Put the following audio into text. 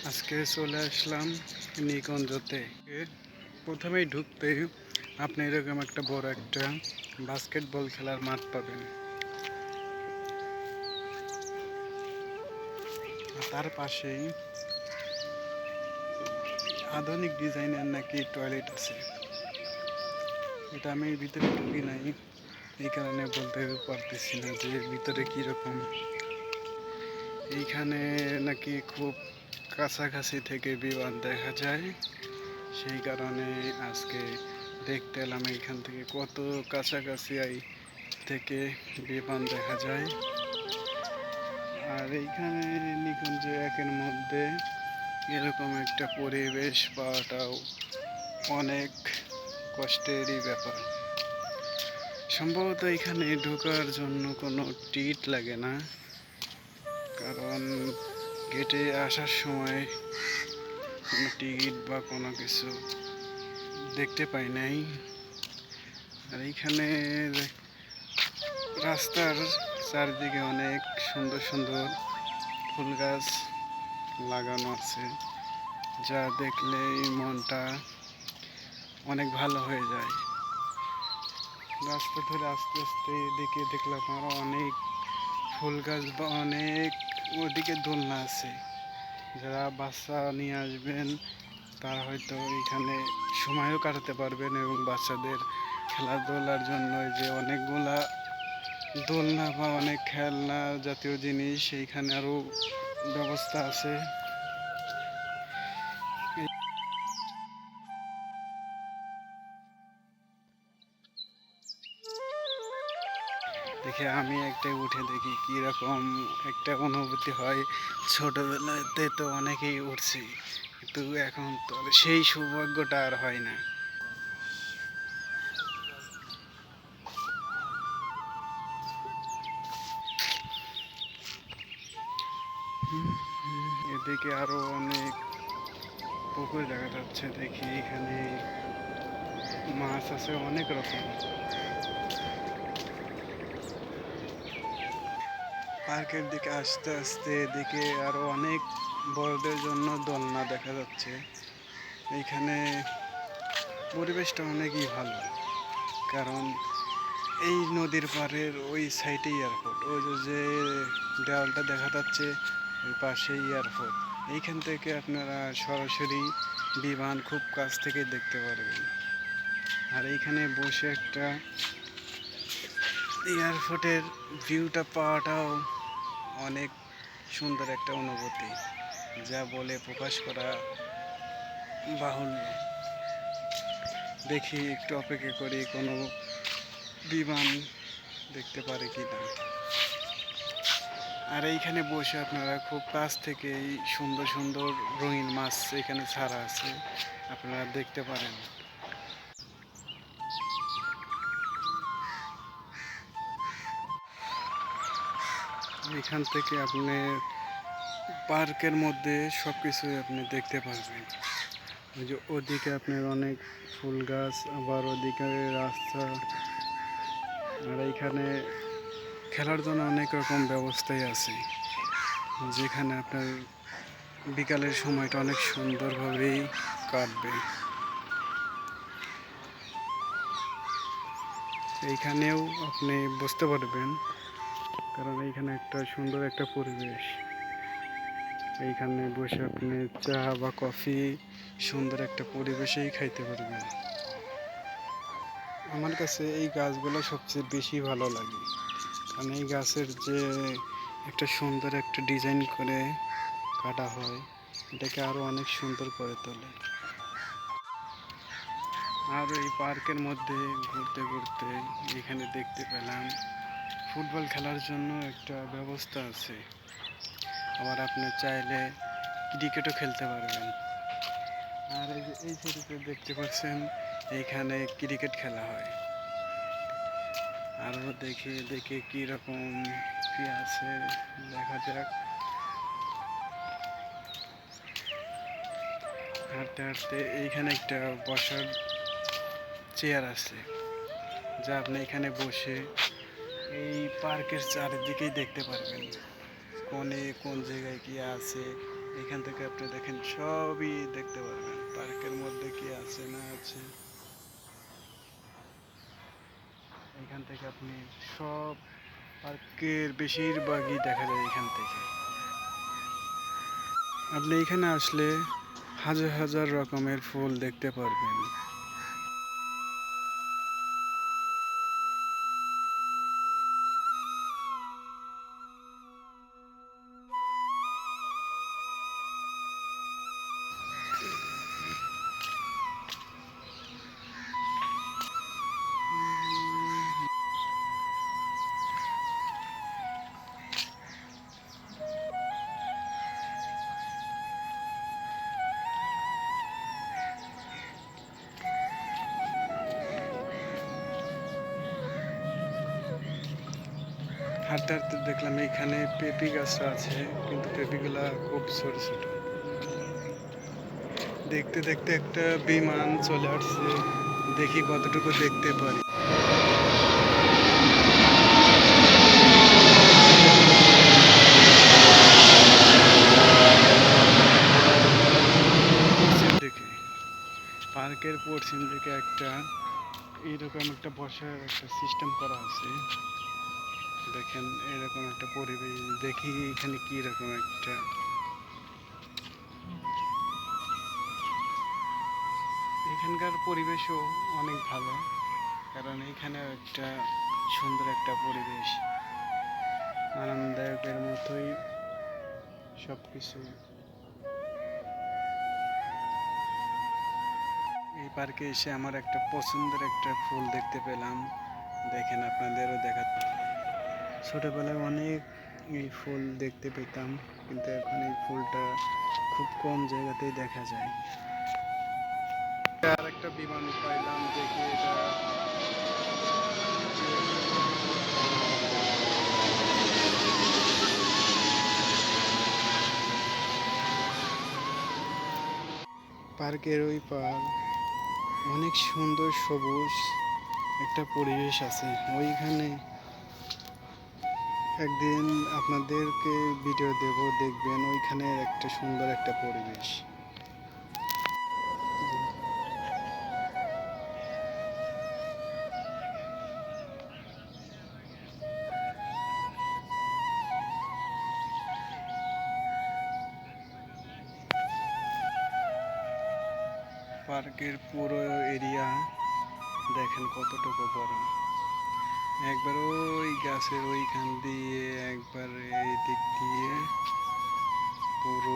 আজকে চলে আসলাম নিকুঞ্জতে। প্রথমেই ঢুকতে আপনি এরকম একটা বড় একটা বাস্কেটবল খেলার মাঠ পাবেন। তার পাশেই আধুনিক ডিজাইনের নাকি টয়লেট আছে। এটা আমি ভিতরে ঢুকি নাই, এই কারণে বলতে পারতেছি না যে ভিতরে কীরকম। এইখানে নাকি খুব কাছাকাছি থেকে বিমান দেখা যায়, সেই কারণে আজকে দেখতে এলাম এইখান থেকে কত কাছাকাছি থেকে বিমান দেখা যায়। আর এইখানে নিকুঞ্জ একের মধ্যে এরকম একটা পরিবেশ পাওয়াটাও অনেক কষ্টেরই ব্যাপার। সম্ভবত এখানে ঢোকার জন্য কোনো টিকিট লাগে না, কারণ গেটে আসার সময় কোনো টিকিট বা কোনো কিছু দেখতে পাই নাই। আর এইখানে রাস্তার চারদিকে অনেক সুন্দর সুন্দর ফুল গাছ লাগানো আছে, যা দেখলেই মনটা অনেক ভালো হয়ে যায়। রাস্তা ধরে আস্তে আস্তে এদিকে দেখলাম আরও অনেক ফুল গাছ বা অনেক ওদিকে দোলনা আছে। যারা বাচ্চা নিয়ে আসবেন তারা হয়তো এখানে সময়ও কাটাতে পারবেন, এবং বাচ্চাদের খেলাধুলার জন্য যে অনেকগুলা দোলনা বা অনেক খেলনা জাতীয় জিনিস এইখানে আরও ব্যবস্থা আছে। দেখে আমি একটাই উঠে দেখি কীরকম একটা অনুভূতি হয়। ছোটবেলাতে তো অনেকেই উঠছি, কিন্তু এখন তো সেই সৌভাগ্যটা আর হয় না। এদিকে আরো অনেক পুকুর দেখা যাচ্ছে। দেখি এখানে মাছ আছে অনেক রকম। পার্কের দিকে আস্তে আস্তে এদিকে আরো অনেক বড়দের জন্য দোলনা দেখা যাচ্ছে। এইখানে পরিবেশটা অনেকই ভালো, কারণ এই নদীর পাড়ের ওই সাইডে এয়ারপোর্ট, ওই যে দেওয়ালটা দেখা যাচ্ছে ওই পাশে এয়ারপোর্ট। এইখান থেকে আপনারা সরাসরি বিমান খুব কাছ থেকে দেখতে পারবেন। আর এইখানে বসে একটা এয়ারপোর্টের ভিউটা পাওয়াটাও অনেক সুন্দর একটা অনুভূতি, যা বলে প্রকাশ করা বাহুল্য। দেখি একটু অপেক্ষা করি কোনো বিমান দেখতে পারে কিনা। আর এইখানে বসে আপনারা খুব কাছ থেকে এই সুন্দর সুন্দর রঙিন মাছ এখানে ছাড়া আছে, আপনারা দেখতে পারেন। এখান থেকে আপনি পার্কের মধ্যে সব কিছুই আপনি দেখতে পারবেন। ওই যে ওদিকে আপনার অনেক ফুল গাছ, আবার ওদিকে রাস্তা। আর এইখানে খেলার জন্য অনেক রকম ব্যবস্থাই আছে, যেখানে আপনার বিকালের সময়টা অনেক সুন্দরভাবেই কাটবে। এইখানেও আপনি বুঝতে পারবেন, কারণ এইখানে একটা সুন্দর একটা পরিবেশ। এইখানে বসে আপনি চা বা কফি সুন্দর একটা পরিবেশেই খাইতে পারবেন। আমার কাছে এই গাছগুলো সবচেয়ে বেশি ভালো লাগে, কারণ এই গাছের যে একটা সুন্দর একটা ডিজাইন করে কাটা হয়, এটাকে আরও অনেক সুন্দর করে তোলে। আর এই পার্কের মধ্যে ঘুরতে ঘুরতে এখানে দেখতে পেলাম ফুটবল খেলার জন্য একটা ব্যবস্থা আছে। আবার আপনি চাইলে ক্রিকেটও খেলতে পারবেন। আর এই যে এই ছবিতে দেখতে পাচ্ছেন এইখানে ক্রিকেট খেলা হয়। আরও দেখে দেখে কীরকম কি আছে দেখা যাক। হাঁটতে হাঁটতে এইখানে একটা বসার চেয়ার আছে, যা আপনি এখানে বসে এই পার্কের চারিদিকেই দেখতে পারবেন, কোন জায়গায় কি আছে, এখান থেকে আপনি দেখেন সবই দেখতে পারবেন পার্কের মধ্যে কি আছে না আছে। এখান থেকে আপনি সব পার্কের বেশিরভাগই দেখা যায় এখান থেকে। আপনি এখানে আসলে হাজার হাজার রকমের ফুল দেখতে পারবেন। হাঁটতে হাঁটতে দেখলাম এখানে পেঁপে গাছ আছে, কিন্তু পেঁপেগুলা খুব ছোট ছোট। দেখতে দেখতে একটা বিমান চলে আসছে, দেখি কতটুকু দেখতে পারি। পশ্চিম দিকে, পার্কের পশ্চিম দিকে একটা এইরকম একটা বসার একটা সিস্টেম করা আছে। দেখেন এরকম একটা পরিবেশ, দেখি এখানে কি রকম একটা। এখানকার পরিবেশও অনেক ভালো, কারণ এখানে একটা সুন্দর একটা পরিবেশ, আরামদায়কের মতোই সবকিছু। এই পার্কে এসে আমার একটা পছন্দের একটা ফুল দেখতে পেলাম। দেখেন আপনাদেরও দেখা। ছোটবেলায় অনেক এই ফুল দেখতে পেতাম, কিন্তু এখন এই ফুলটা খুব কম জায়গাতেই দেখা যায়। আর একটা বিমান পাইলাম, দেখি এটা পার্কের ওই পার অনেক সুন্দর সবুজ একটা পরিবেশ আছে ওইখানে। একদিন আপনাদেরকে ভিডিও দেব, দেখবেন ওইখানে একটা সুন্দর একটা পরিবেশ। পার্কের পুরো এরিয়া দেখেন কতটুকু বড়। একবার ওই গাছের ওইখান দিয়ে, একবার এই দিক দিয়ে পুরো